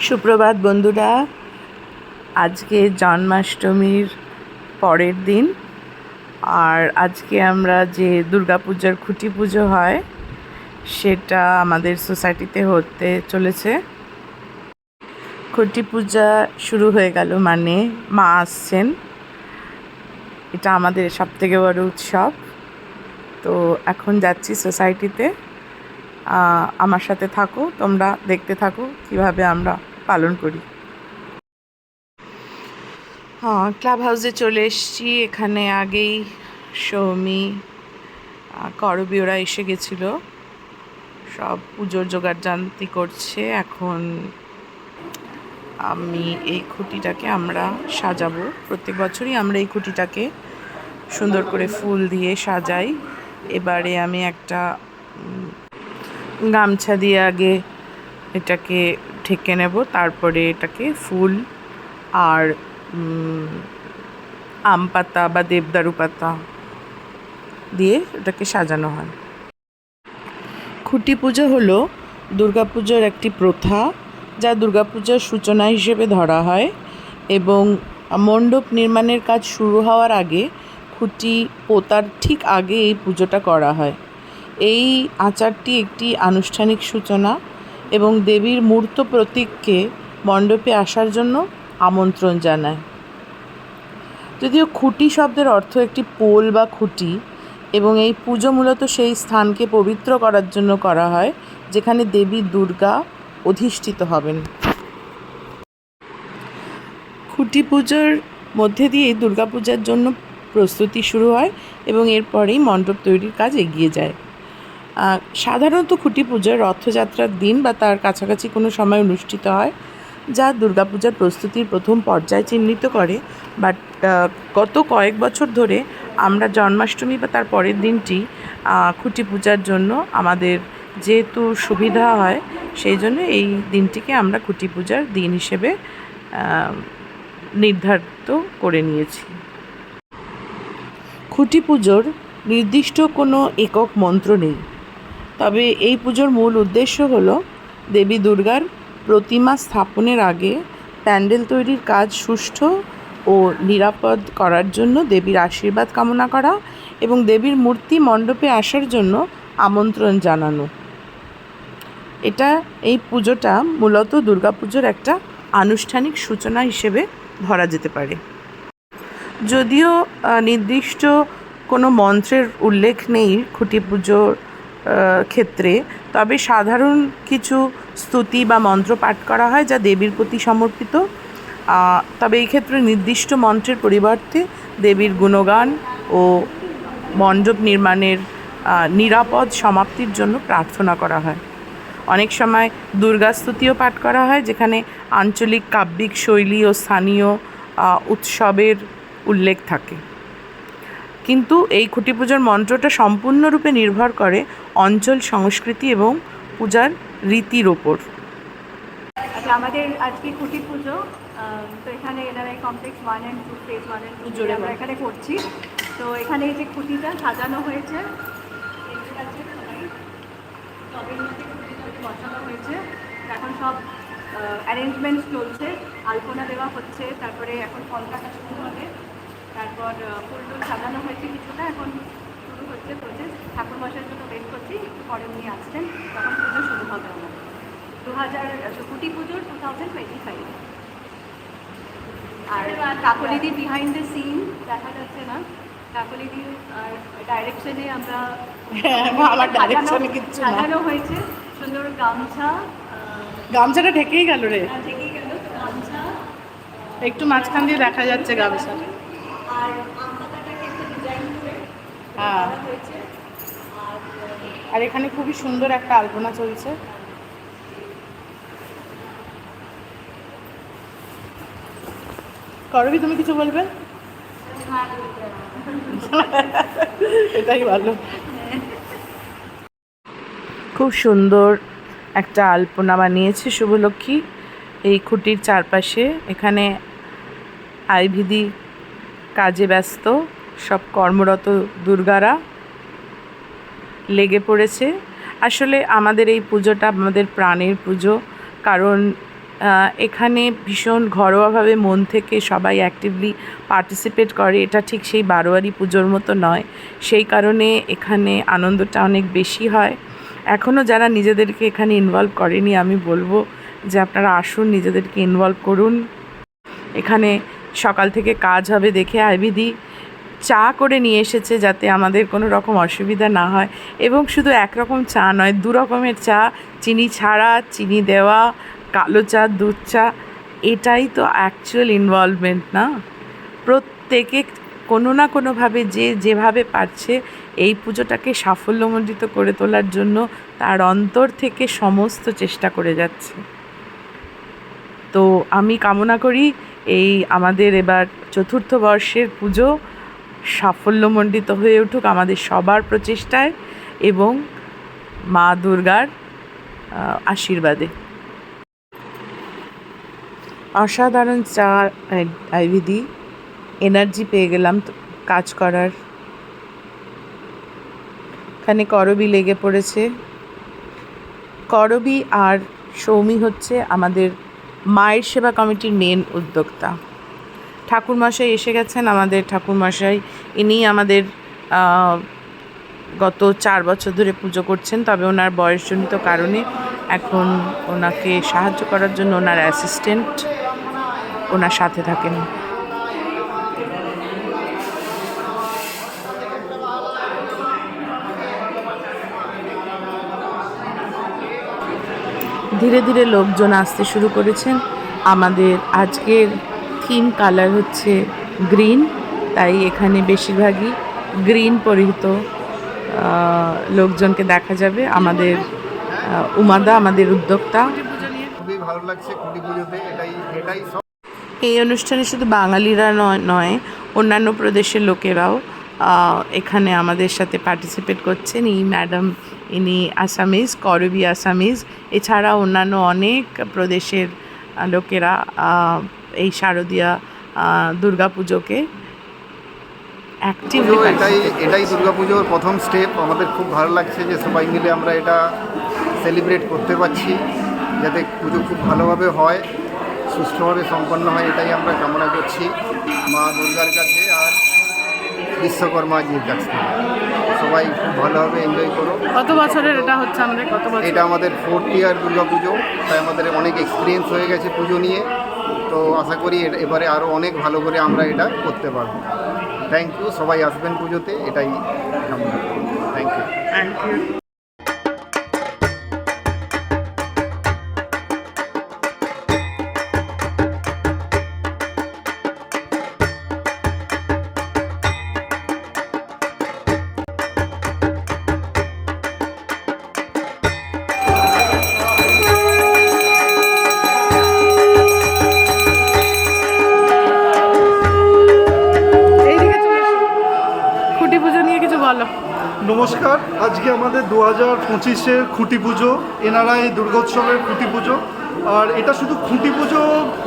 সুপ্রভাত বন্ধুরা, আজকে জন্মাষ্টমীর পরের দিন। আর আজকে আমরা যে দুর্গাপূজার খুঁটি পুজো হয় সেটা আমাদের সোসাইটিতে হতে চলেছে। খুঁটি পূজা শুরু হয়ে গেল, মানে মা আসছেন। এটা আমাদের সবথেকে বড় উৎসব। তো এখন যাচ্ছি সোসাইটিতে। আমার সাথে থাকো, তোমরা দেখতে থাকো কিভাবে আমরা পালন করি। ক্লাব হাউসে চলে এসেছি। এখানে আগেই সৌমি, করবী ওরা এসে গেছিলো, সব পুজোর জোগাড়জান্তি করছে। এখন আমি এই খুঁটিটাকে আমরা সাজাবো। প্রত্যেক বছরই আমরা এই খুঁটিটাকে সুন্দর করে ফুল দিয়ে সাজাই। এবারে আমি একটা গামছা দিয়ে আগে এটাকে ঢেকে নেব, তারপরে এটাকে ফুল আর আম পাতা বা দেবদারু পাতা দিয়ে এটাকে সাজানো হয়। খুঁটি পুজো হলো দুর্গাপুজোর একটি প্রথা, যা দুর্গাপূজার সূচনা হিসেবে ধরা হয় এবং মণ্ডপ নির্মাণের কাজ শুরু হওয়ার আগে, খুঁটি পোতার ঠিক আগে এই পুজোটা করা হয়। এই আচারটি একটি আনুষ্ঠানিক সূচনা এবং দেবীর মূর্ত প্রতীককে মণ্ডপে আসার জন্য আমন্ত্রণ জানায়। যদিও খুঁটি শব্দের অর্থ একটি পোল বা খুঁটি, এবং এই পুজো মূলত সেই স্থানকে পবিত্র করার জন্য করা হয় যেখানে দেবী দুর্গা অধিষ্ঠিত হবেন। খুঁটি পুজোর মধ্যে দিয়েই দুর্গাপূজার জন্য প্রস্তুতি শুরু হয় এবং এরপরেই মণ্ডপ তৈরির কাজ এগিয়ে যায়। সাধারণত খুঁটি পুজো রথযাত্রার দিন বা তার কাছাকাছি কোনো সময় অনুষ্ঠিত হয়, যা দুর্গাপূজার প্রস্তুতির প্রথম পর্যায় চিহ্নিত করে। বাট গত কয়েক বছর ধরে আমরা জন্মাষ্টমী বা তার পরের দিনটি খুঁটি পূজার জন্য আমাদের যেহেতু সুবিধা হয়, সেই জন্য এই দিনটিকে আমরা খুঁটি পূজার দিন হিসেবে নির্ধারিত করে নিয়েছি। খুঁটি পুজোর নির্দিষ্ট কোনো একক মন্ত্র নেই, তবে এই পুজোর মূল উদ্দেশ্য হলো দেবী দুর্গার প্রতিমা স্থাপনের আগে প্যান্ডেল তৈরির কাজ সুষ্ঠু ও নিরাপদ করার জন্য দেবীর আশীর্বাদ কামনা করা এবং দেবীর মূর্তি মণ্ডপে আসার জন্য আমন্ত্রণ জানানো। এই পুজোটা মূলত দুর্গাপুজোর একটা আনুষ্ঠানিক সূচনা হিসেবে ধরা যেতে পারে। যদিও নির্দিষ্ট কোনো মন্ত্রের উল্লেখ নেই খুঁটি পুজোর ক্ষেত্রে, তবে সাধারণ কিছু স্তুতি বা মন্ত্র পাঠ করা হয় যা দেবীর প্রতি সমর্পিত। তবে এই ক্ষেত্রে নির্দিষ্ট মন্ত্রের পরিবর্তে দেবীর গুণগান ও মণ্ডপ নির্মাণের নিরাপদ সমাপ্তির জন্য প্রার্থনা করা হয়। অনেক সময় দুর্গাস্তুতিও পাঠ করা হয়, যেখানে আঞ্চলিক কাব্যিক শৈলী ও স্থানীয় উৎসবের উল্লেখ থাকে। কিন্তু এই খুঁটি পুজোর মন্ত্রটা সম্পূর্ণরূপে নির্ভর করে অঞ্চল সংস্কৃতি এবং পূজার রীতির ওপর। আচ্ছা, আমাদের আজকে খুঁটি পুজো, তো এখানে NRI complex 1 and 2 phase 1 and 2 আমরা এখানে করছি। তো এখানে এই যে খুঁটিটা সাজানো হয়েছে, টবের মধ্যে খুঁটিটাকে বসানো হয়েছে। এখন সব অ্যারেঞ্জমেন্টস চলছে, আলপনা দেওয়া হচ্ছে, তারপরে এখন ফল কাটা শুরু হবে, তারপর ফুল টুল সাজানো হয়েছে কিছুটা, এখন শুরু হচ্ছে প্রসেস। ঠাকুর মশাইয়ের জন্য ওয়েট করছি, একটু পরে উনি আসছেন, তখন পুজো শুরু হবে আমাদের খুঁটি পুজোর 2025। আর কাকলিদি বিহাইন্ড দ্য সিন দেখা যাচ্ছে না, কাকলিদি আর ডাইরেকশনে আমরা সাজানো হয়েছে সুন্দর গামছাটা ঢেকেই গেল রে, ঢেকেই গেল গামছা, একটু মাঝখান দিয়ে দেখা যাচ্ছে গামছা, আর আম পাতাটাকে একটা ডিজাইন করে হয়েছে। আর এখানে খুবই সুন্দর একটা আলপনা চলছে। করবি, তুমি কিছু বলবে? এটাই ভালো। খুব সুন্দর একটা আলপনা বানিয়েছে শুভলক্ষ্মী এই খুঁটির চারপাশে। এখানে আইভিদি কাজে ব্যস্ত সব কর্মরত দুর্গারা লেগে পড়েছে। আসলে আমাদের এই পুজোটা আমাদের প্রাণের পুজো, কারণ এখানে ভীষণ ঘরোয়াভাবে মন থেকে সবাই অ্যাক্টিভলি পার্টিসিপেট করে। এটা ঠিক সেই বারোয়ারি পুজোর মতো নয়, সেই কারণে এখানে আনন্দটা অনেক বেশি হয়। এখনও যারা নিজেদেরকে এখানে ইনভলভ করেনি, আমি বলবো যে আপনারা আসুন, নিজেদেরকে ইনভলভ করুন। এখানে সকাল থেকে কাজ হবে দেখে আইবিদি চা করে নিয়ে এসেছে যাতে আমাদের কোনো রকম অসুবিধা না হয়। এবং শুধু একরকম চা নয়, 2 রকমের চা, চিনি ছাড়া, চিনি দেওয়া, কালো চা, দুধ চা। এটাই তো অ্যাকচুয়াল ইনভলভমেন্ট না? প্রত্যেকে কোনো না কোনোভাবে যে যেভাবে পারছে এই পুজোটাকে সাফল্যমণ্ডিত করে তোলার জন্য তার অন্তর থেকে সমস্ত চেষ্টা করে যাচ্ছে। তো আমি কামনা করি এই আমাদের এবার 4র্থ বর্ষের পুজো সাফল্যমণ্ডিত হয়ে উঠুক আমাদের সবার প্রচেষ্টায় এবং মা দুর্গার আশীর্বাদে। অসাধারণ চা আইবিদি, এনার্জি পেয়ে গেলাম কাজ করার। এখানে করবী লেগে পড়েছে। করবী আর সৌমি হচ্ছে আমাদের মায়ের সেবা কমিটির মেন উদ্যোক্তা। ঠাকুরমশাই এসে গেছেন, আমাদের ঠাকুরমশাই। ইনি আমাদের গত 4 বছর ধরে পুজো করছেন, তবে ওনার বয়সজনিত কারণে এখন ওনাকে সাহায্য করার জন্য ওনার অ্যাসিস্ট্যান্ট ওনার সাথে থাকেন। ধীরে ধীরে লোকজন আসতে শুরু করেছেন। আমাদের আজকের থিম কালার হচ্ছে গ্রিন, তাই এখানে বেশিরভাগই গ্রিন পরিহিত লোকজনকে দেখা যাবে। আমাদের উমাদা আমাদের উদ্যোক্তা। খুবই ভালো লাগছে খুঁটি পুজোতে, এটাই এই অনুষ্ঠানে শুধু বাঙালিরা নয় অন্যান্য প্রদেশের লোকেরাও এখানে আমাদের সাথে পার্টিসিপেট করছেন। এই ম্যাডাম, ইনি আসামিজ, করবী আসামিজ। এছাড়া অন্যান্য অনেক প্রদেশের লোকেরা এই শারদীয়া দুর্গাপুজোকে অ্যাক্টিভলি এটাই দুর্গাপুজোর প্রথম স্টেপ। আমাদের খুব ভালো লাগছে যে সবাই মিলে আমরা এটা সেলিব্রেট করতে পারছি, যাতে পুজো খুব ভালোভাবে হয়, সুষ্ঠুভাবে সম্পন্ন হয়, এটাই আমরা কামনা করছি মা দুর্গার কাছে আর বিশ্বকর্মাজির কাছে। সবাই খুব ভালোভাবে এনজয় করো। কত বছরের এটা হচ্ছে আমাদের? এটা আমাদের 4th ইয়ার দুর্গা পুজো, তাই আমাদের অনেক এক্সপিরিয়েন্স হয়ে গেছে পুজো নিয়ে। তো আশা করি এবারে আরও অনেক ভালো করে আমরা এটা করতে পারবো। থ্যাংক ইউ, সবাই আসবেন পুজোতে, এটাই কামনা করি। Thank you. নমস্কার, আজকে আমাদের 2025-এর খুঁটি পুজো, এনআরআই দুর্গোৎসবের খুঁটি পুজো। আর এটা শুধু খুঁটি পুজো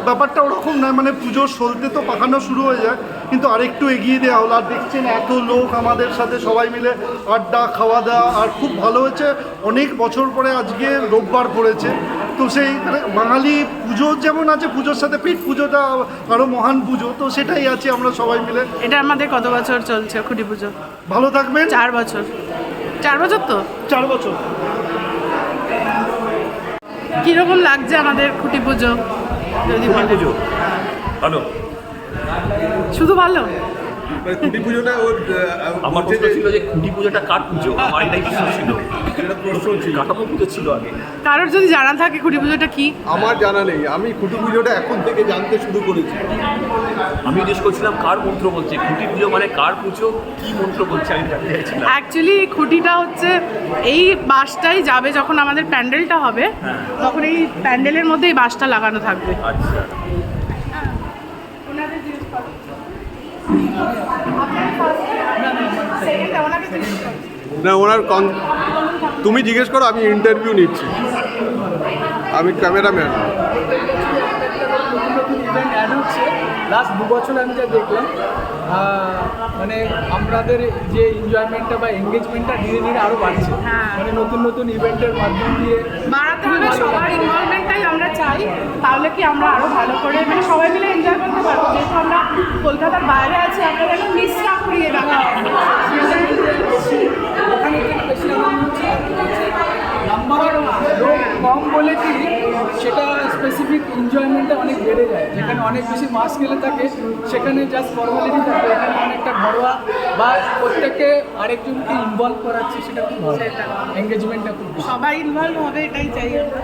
ব্যাপারটা ওরকম নয়, মানে পুজোর সলতে তো পাখানো শুরু হয়ে যায়, কিন্তু আরেকটু এগিয়ে দেওয়া হলো। আর দেখছেন এত লোক আমাদের সাথে সবাই মিলে আড্ডা, খাওয়া দাওয়া, আর খুব ভালো হয়েছে। অনেক বছর পরে আজকে রোববার পড়েছে, তো সেই বাঙালি পুজো যেমন আছে, পুজোর সাথে পেট পুজোটা আরও মহান পুজো, তো সেটাই আছে আমরা সবাই মিলে। এটা আমাদের কত বছর চলছে খুঁটি পুজো? ভালো থাকবেন। 4 বছর। 4 বছর তো? 4 বছর। কীরকম লাগছে আমাদের খুঁটি পুজো যদি বলেন? পুজো ভালো, শুধু ভালো? খুঁটি পুজোটা আমার প্রশ্ন ছিল যে খুঁটি পুজোটা কার পুজো, আমার এটাই প্রশ্ন ছিল। প্রশ্ন ছিল কাঠামো পুজো ছিল আগে। কারোর যদি জানা থাকে খুঁটি পুজোটা কি? আমার জানা নেই, আমি খুঁটি পুজোটা এখন থেকে জানতে শুরু করেছি। আমি জিজ্ঞেস করছিলাম কার মন্ত্র বলছে, খুঁটি পুজো মানে কার পুজো, কি মন্ত্র বলছে আমি জানতে চাইছিলাম। অ্যাকচুয়ালি খুঁটিটা হচ্ছে এই বাঁশটাই যাবে যখন আমাদের প্যান্ডেলটা হবে, তখন এই প্যান্ডেলের মধ্যে এই বাঁশটা লাগানো থাকবে। আচ্ছা, না ওনার তুমি জিজ্ঞেস করো, আমি ইন্টারভিউ নিচ্ছি, আমি ক্যামেরাম্যান। লাস্ট 2 বছর আমি যা দেখলাম মানে আমাদের যে এনজয়মেন্টটা বা এঙ্গেজমেন্টটা ধীরে ধীরে আরও বাড়ছে। হ্যাঁ। মানে নতুন নতুন ইভেন্টের মাধ্যম দিয়ে বাড়াতে হবে, সবার ইনভলভমেন্টটাই আমরা চাই, তাহলে কি আমরা আরও ভালো করে মানে সবাই মিলে এনজয় করতে পারবো। যেহেতু আমরা কলকাতার বাইরে আছি, আমরা যেন মিস না করি এই ব্যাপারটা। ওখানে থেকে বেশি আনন্দ হচ্ছে নাম্বার লোক কম বলে কি সেটা স্পেসিফিক এনজয়মেন্টটা অনেক বেড়ে যায়। যেখানে অনেক বেশি মাস গেলে থাকে সেখানে জাস্ট ফর্মালিটি থাকে, এখানে অনেকটা ঘরোয়া বা প্রত্যেকে আরেকজনকে ইনভলভ করাচ্ছে, সেটা খুব ভালো, এঙ্গেজমেন্টটা খুব বেশি। সবাই ইনভলভ হবে, এটাই চাই আমরা।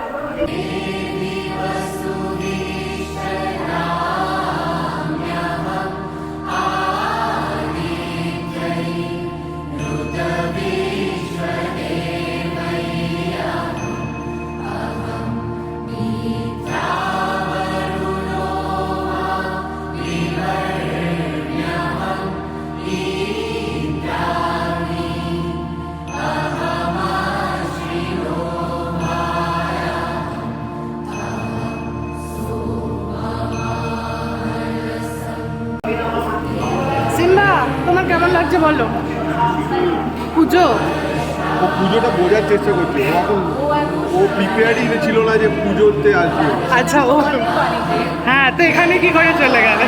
সিম্বা, তোমার কেমন লাগছে বলো? পুজো ও পুজোটা বোঝার চেষ্টা করছে, এখন ও প্রিপেয়ারই ছিল না যে পুজোতে আসবে। আচ্ছা, ও হ্যাঁ, তো এখানে কি করে চলে গেল?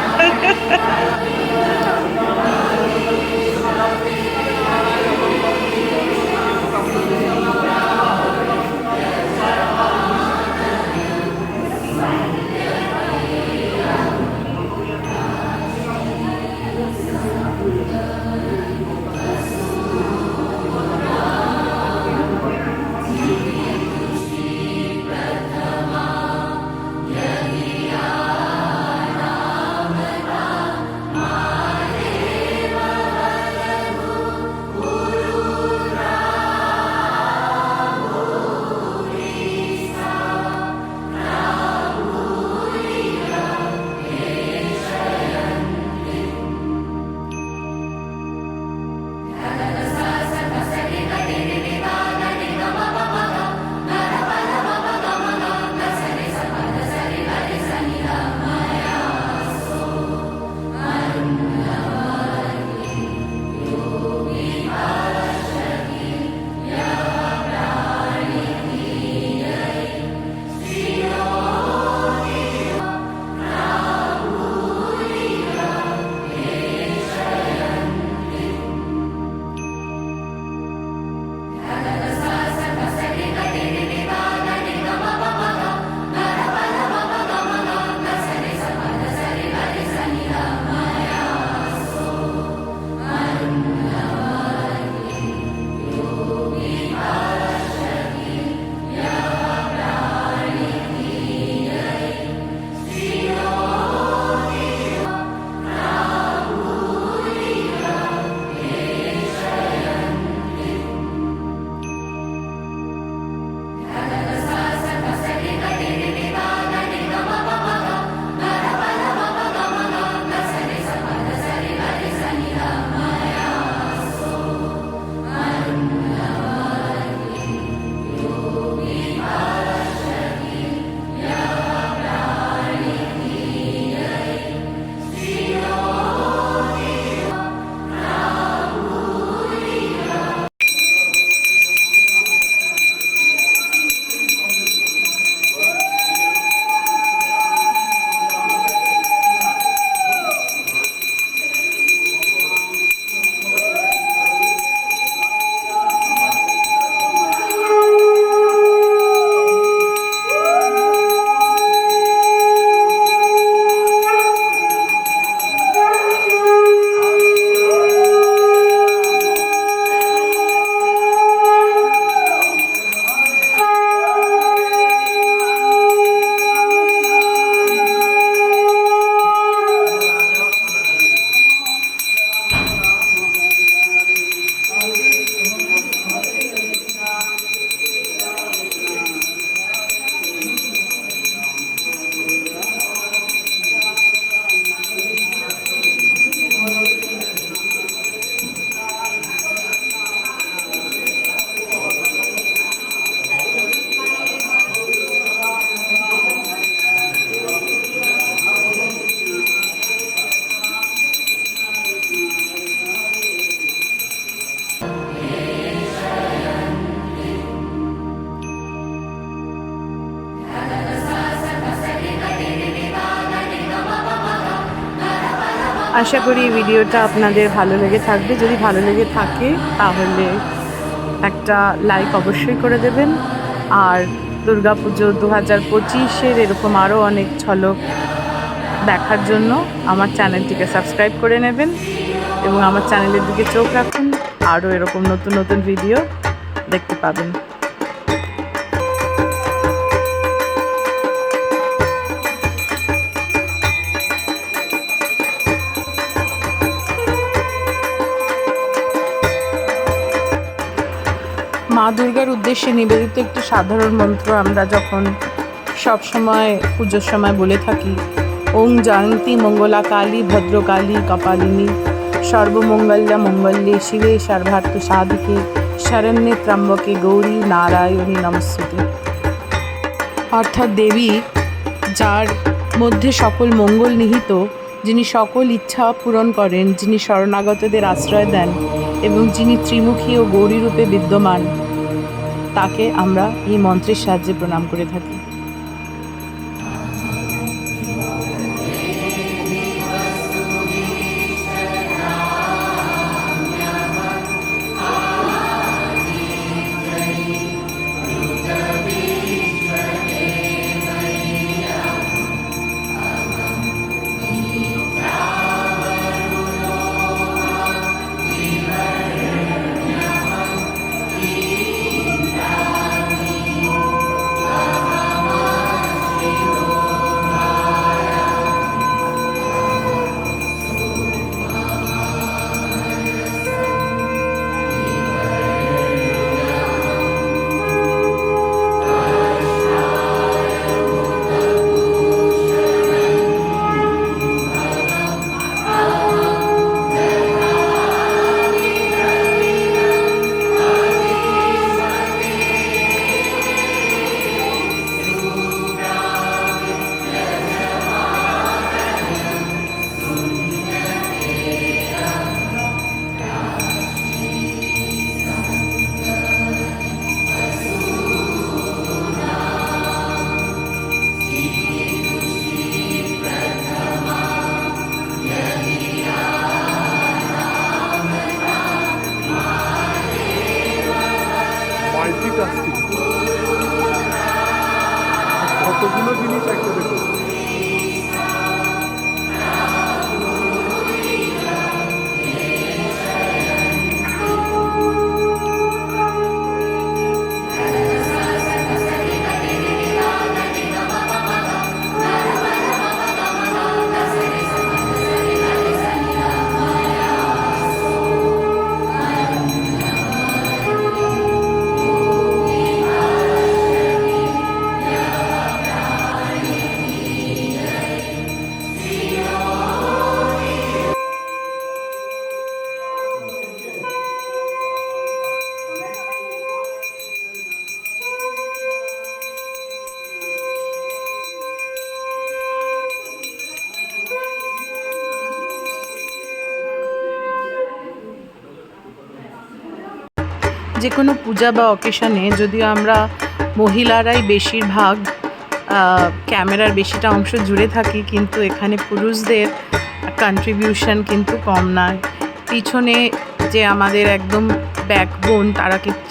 আশা করি এই ভিডিওটা আপনাদের ভালো লেগে থাকবে। যদি ভালো লেগে থাকে তাহলে একটা লাইক অবশ্যই করে দেবেন। আর দুর্গাপুজো 2025-এর এরকম আরও অনেক ঝলক দেখার জন্য আমার চ্যানেলটিকে সাবস্ক্রাইব করে নেবেন এবং আমার চ্যানেলের দিকে চোখ রাখুন, আরও এরকম নতুন নতুন ভিডিও দেখতে পাবেন। মা দুর্গার উদ্দেশ্যে নিবেদিত একটি সাধারণ মন্ত্র আমরা যখন সব সময় পুজোর সময় বলে থাকি, ওং জয়ন্তী মঙ্গলা কালী ভদ্রকালী কপালিনী সর্বমঙ্গল্যা মঙ্গল্যে শিবে সর্বার্থ সাধিকে শরণ্যে ত্র্যম্বকে গৌরী নারায়ণী নমস্তুতে। অর্থাৎ দেবী যার মধ্যে সকল মঙ্গল নিহিত, যিনি সকল ইচ্ছা পূরণ করেন, যিনি শরণাগতদের আশ্রয় দেন এবং যিনি ত্রিমুখী ও গৌরী রূপে বিদ্যমান, তাকে আমরা এই মন্ত্রের সাহায্যে প্রণাম করে থাকি। মাল্টিটাস্কিং, কতগুলো জিনিস একসাথে করছে। যে কোনো পূজা বা অকেশনে যদিও আমরা মহিলারাই বেশিরভাগ ক্যামেরার বেশিটা অংশ জুড়ে থাকি, কিন্তু এখানে পুরুষদের কন্ট্রিবিউশন কিন্তু কম নয়। পিছনে যে আমাদের একদম ব্যাকবোন,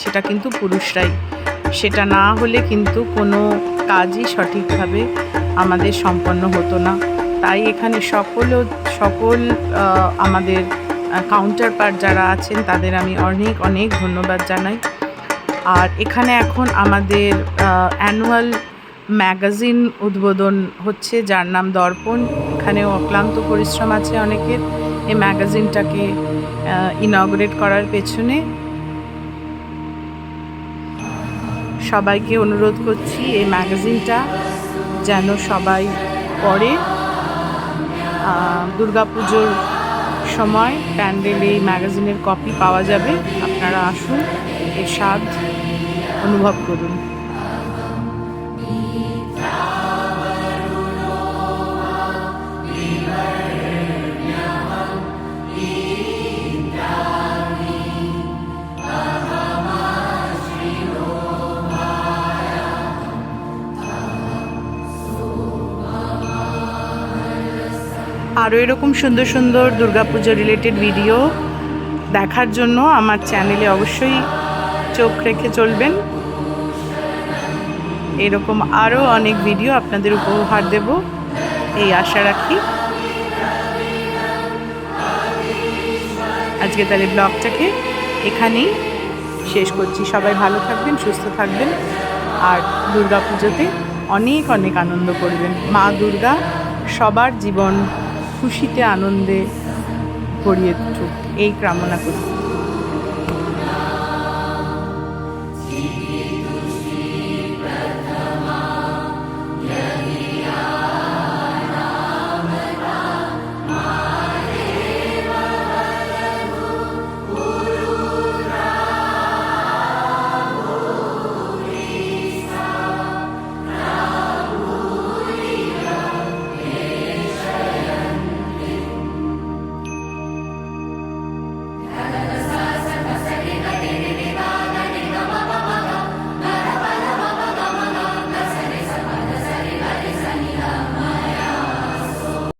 সেটা কিন্তু পুরুষরাই। সেটা না হলে কিন্তু কোনো কাজই সঠিকভাবে আমাদের সম্পন্ন হতো না। তাই এখানে সকল আমাদের কাউন্টার পার্ট যারা আছেন তাদের আমি অনেক অনেক ধন্যবাদ জানাই। আর এখানে এখন আমাদের অ্যানুয়াল ম্যাগাজিন উদ্বোধন হচ্ছে, যার নাম দর্পণ। এখানেও অক্লান্ত পরিশ্রম আছে অনেকের এই ম্যাগাজিনটাকে ইনঅগ্রেট করার পেছনে। সবাইকে অনুরোধ করছি এই ম্যাগাজিনটা যেন সবাই পড়ে। দুর্গাপুজোর সময় প্যান্ডেলে এই ম্যাগাজিনের কপি পাওয়া যাবে, আপনারা আসুন, এর স্বাদ অনুভব করুন। আরও এরকম সুন্দর সুন্দর দুর্গাপুজো রিলেটেড ভিডিও দেখার জন্য আমার চ্যানেলে অবশ্যই চোখ রেখে চলবেন। এরকম আরও অনেক ভিডিও আপনাদের উপহার দেব এই আশা রাখি। আজকে তাহলে ব্লগটাকে এখানেই শেষ করছি। সবাই ভালো থাকবেন, সুস্থ থাকবেন, আর দুর্গাপুজোতে অনেক অনেক আনন্দ করবেন। মা দুর্গা সবার জীবন খুশিতে আনন্দে ভরিয়ে উঠুক এই কামনা করি।